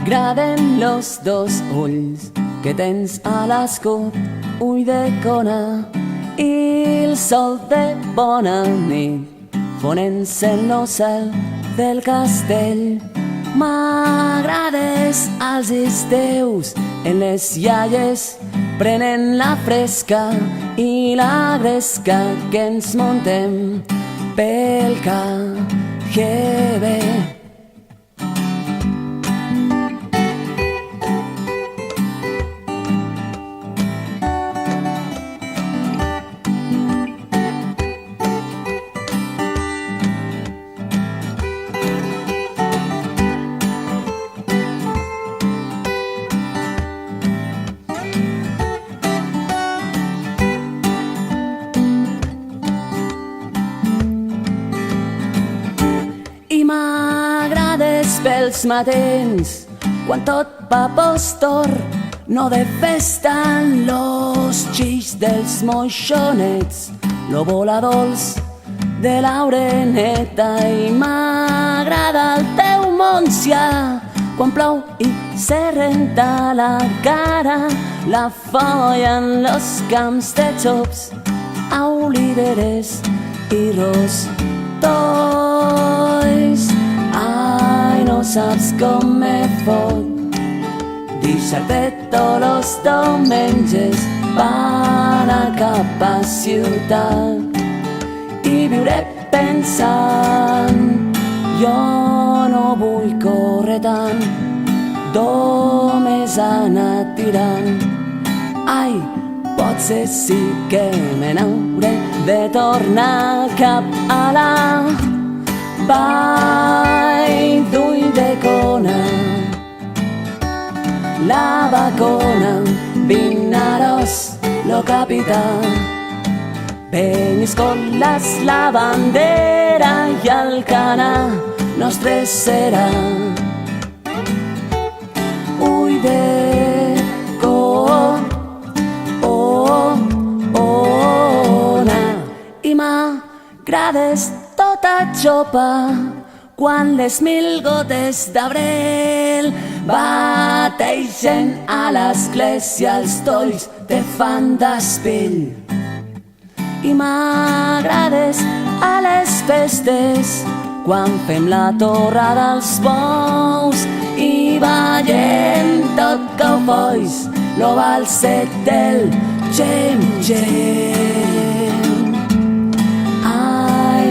M'agraden los dos ulls que tens a l'escut, ull de cona i el sol de bona nit fonent-se en el cel del castell. M'agrades als esteus en les iaies prenent la fresca i la gresca que ens muntem pel KGB. Pels matins, quan tot va postor, no de festa en los xix dels moixonets, lo voladors de l'oreneta. I m'agrada el teu Montsià, quan plou i se renta la cara, la folla en los camps de xops, a oliveres i rostolls. Ai, no saps com me fot deixar-te tots los diumenges per anar cap a ciutat i viure pensant, jo no vull córrer tant, només anar tirant. Ai, potser sí que me n'hauré de tornar cap a la Vall d'Ull de Cona, la Bacona, Vinaros, lo capità, Penyiscoles, la bandera i Alcanar, nostre serà. Ull de Cona, i m'agrades tota xopa quan les 1000 gotes d'abril bategen a l'església, els tolls te fan d'espill. I m'agrades a les festes quan fem la torrada als bous i ballem tot cowboys, lo balset del gem-gem.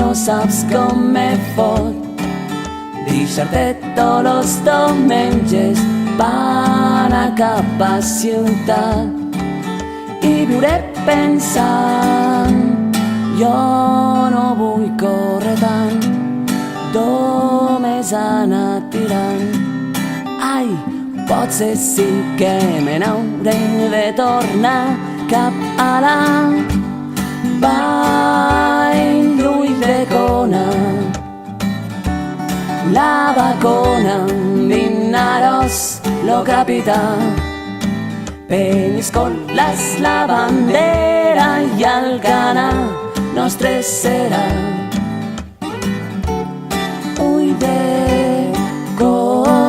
No saps com me fot deixar-te tots los diumenges per anar cap a ciutat i viure pensant, jo no vull córrer tant, només anar tirant. Ai, potser sí que me n'hauré de tornar cap a la Vall d'Ull de Cona, la Bacona, Vinaros, lo capità, Penyiscoles, la bandera i Alcanar, nostre serà. Ull de Cona.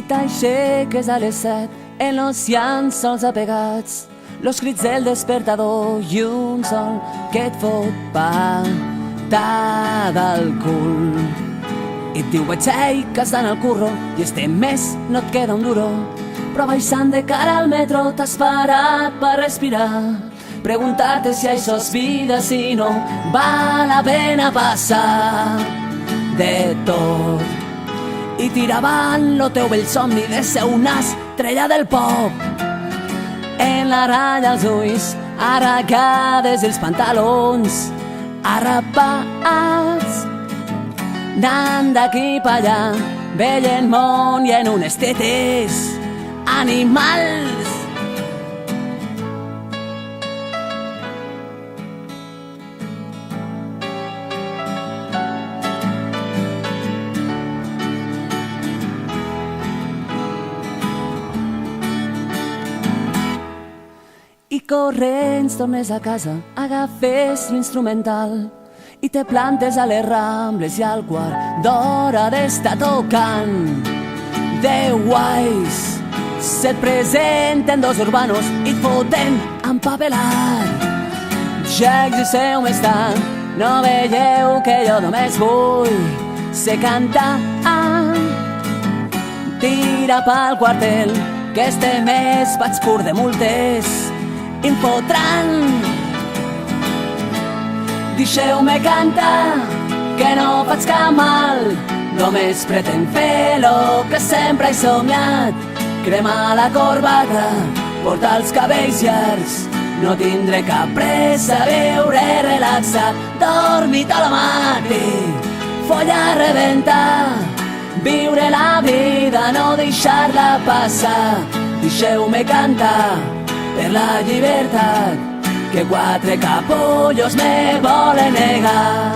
i t'aixeques a les 7 en los llençols apegats, los crits del despertador i un sol que et fot patada al cul. I et diu, ei, que estan al curro i este mes no et queda un duro, però baixant de cara al metro t'has parat per respirar, preguntar-te si això és vida, si no val la pena passar de tot i tirar avant lo teu vell somni de ser una estrella del pop. En la ratlla als ulls, arracades els pantalons arrapats, anant d'aquí pa allà, veient món i en unes tetes animals. I corrents tornes a casa, agafes l'instrumental i te plantes a les Rambles i al quart d'hora d'estar tocant. 10 guais se't presenten dos urbanos i et foten empapelat. Xecs i seu més tard, no veieu que jo només vull ser cantant. Tira pel quartel, que este mes vaig pur de multes i em fotran. Deixeu-me cantar, que no faig cap mal, només pretenc fer lo que sempre he somiat. Cremar la corbata, portar els cabells llargs, no tindré cap pressa, viure relaxat, dormir tot el matí, follar, rebentar, viure la vida, no deixar-la passar. Deixeu-me cantar per la llibertat que 4 capullos me volen negar.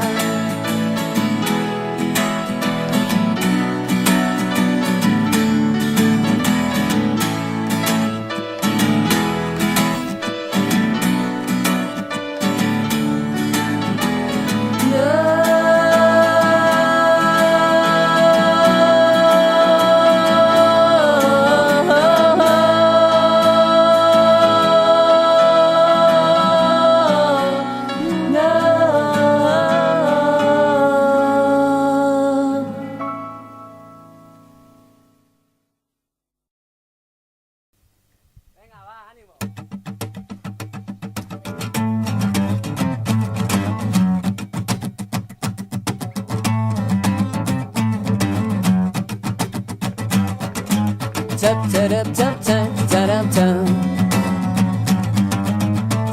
Tap tap tap tap tap tap.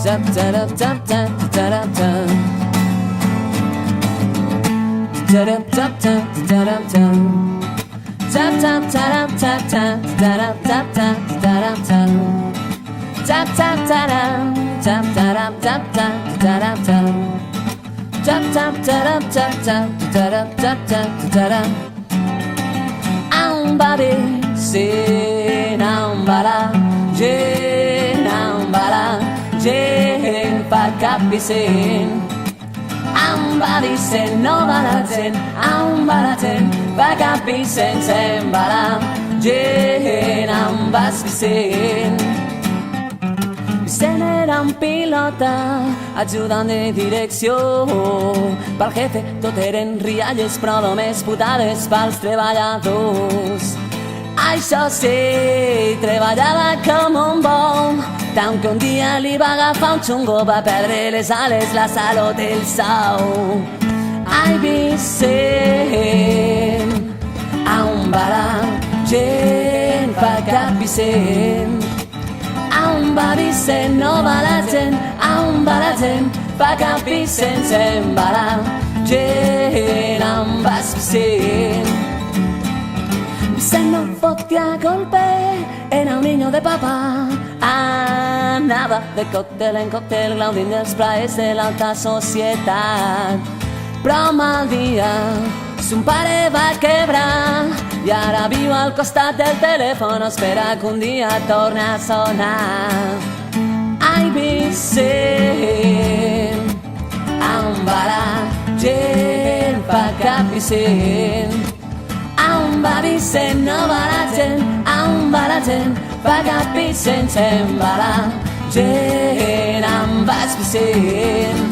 Tap tap tap tap tap tap. Tap tap tap tap tap. Tap tap tap tap tap tap tap tap tap tap. Tap tap tap tap tap tap tap tap. Tap tap tap tap tap tap tap tap. Ambari sin ambala, jen ambala, jen pa capissin. Ambali sen no balatzen, ambalatzen pa capissin sembala, jen ambaspissin. Vicent era un pilota, ajudant de direcció. Pel jefe tot eren rialles, però només putades pels treballadors. Això sí, treballava com un bou, tant que un dia li va agafar un xungo, va perdre les ales, la salut i el sou. Ai, Vicent, a un barat, gent fa cap Vicent. A un bar Vicent no va la gent, a un bar la gent fa cap Vicent, se'n va la gent amb vas Vicent. Vicent no fotia golpe, era un niño de papá. Anava de còctel en còctel, gaudint dels plaers de l'alta societat. Però mal dia, son pare va quebrar i ara viu al costat del telèfon, espera que un dia torni a sonar. Ai, Vicent, a un barat, gent fa cap Vicent. A un On va Vicent, no va la gent, on va la gent, va cap Vicent, se'n va la gent, on vas Vicent.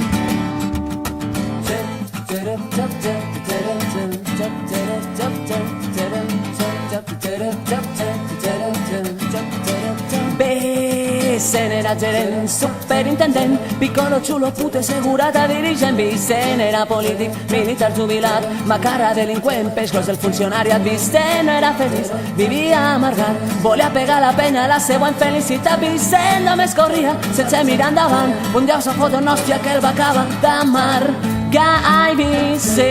Vicent era gerent, superintendent, piccolo, xulo, pute, segurata, dirigent. Vicent era polític, militar jubilat, macarra, delinqüent, peix gros del funcionariat. Vicent no era feliç, vivia amargat, volia pegar la penya a la seua infelicitat. Vicent només corria, sense mirar endavant, un dia sa foto nostra que el va acabar d'amargar. Ai, Vicent,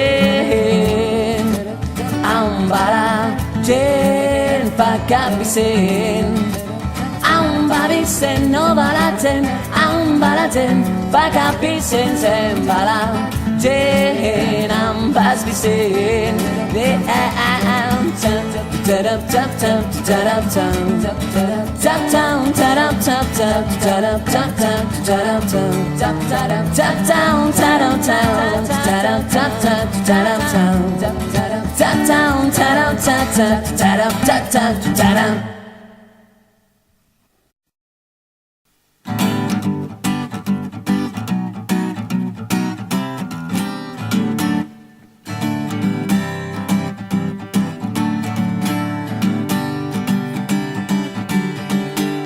on va la gent, fa cap Vicent. On va Vicent, no va la gent, on va la gent, fa cap Vicent, se'n va la gent, on vas Vicent.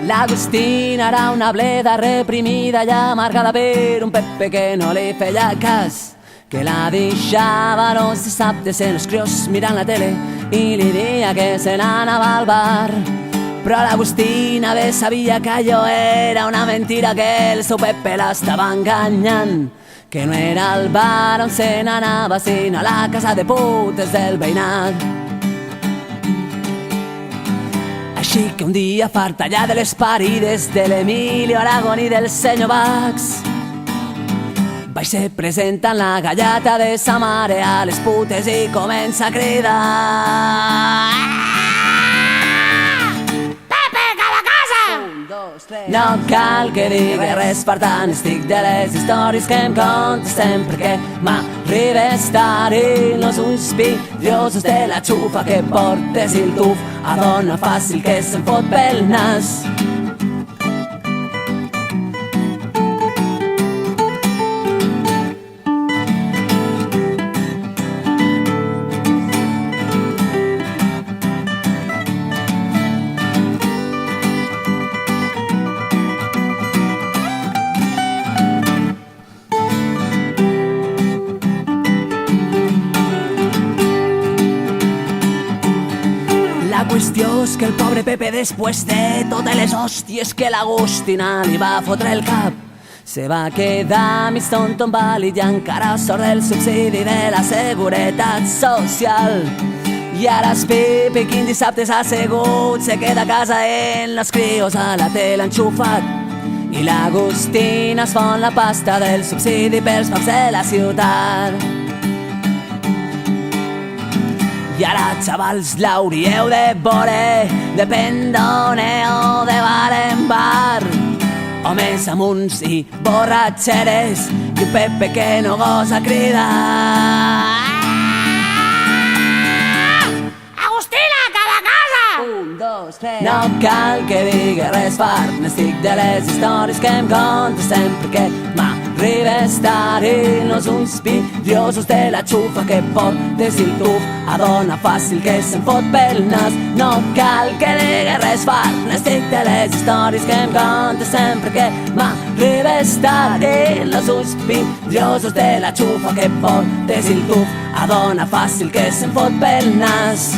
L'Agustina era una bleda reprimida i amargada per un Pepe que no li feia cas, que la deixava los dissabtes en els crios mirant la tele i li deia que se n'anava al bar. Però l'Agustina bé sabia que allò era una mentira, que el seu Pepe l'estava enganyant, que no era al bar on se n'anava, sinó a la casa de putes del veïnat. Així que un dia farta ja de les parides de l'Emilio Aragón i del senyor Bax, vaig ser present en la gallata de sa mare a les putes i comença a cridar: Pepe, cada casa! 1, 2, 3. No cal que digui res, per tant estic de les històries que em contes sempre que m'arriba estar i los ulls vidriosos de la xufa que portes i el tuf a dona fàcil que se'n fot pel nas. La qüestió és que el pobre Pepe, després de totes les hòsties que l'Agustina li va fotre el cap, se va quedar mig tonto, invàlid i encara sort del subsidi de la Seguretat Social. I ara el Pepe, quin dissabte s'ha assegut, se queda a casa en los crios a la tele enxufat, i l'Agustina es fon la pasta del subsidi pels focs de la ciutat. I ara, xavals, l'hauríeu de veure, depèn d'on o de bar en bar, homes amunts i borratxeres, i un Pepe que no gosa cridar: Agustina, cada casa! 1, 2, 3. No cal que digui res, fart n'estic de les històries que em contes sempre que m'arriba a estar i los ulls vidriosos de la xufa que portes i el tuf a dona fàcil que se'n fot pel nas. No cal que digui res, fart n'estic de les històries que em contes sempre que m'arriba a estar i los ulls vidriosos de la xufa que portes i el tuf a dona fàcil que se'n fot pel nas.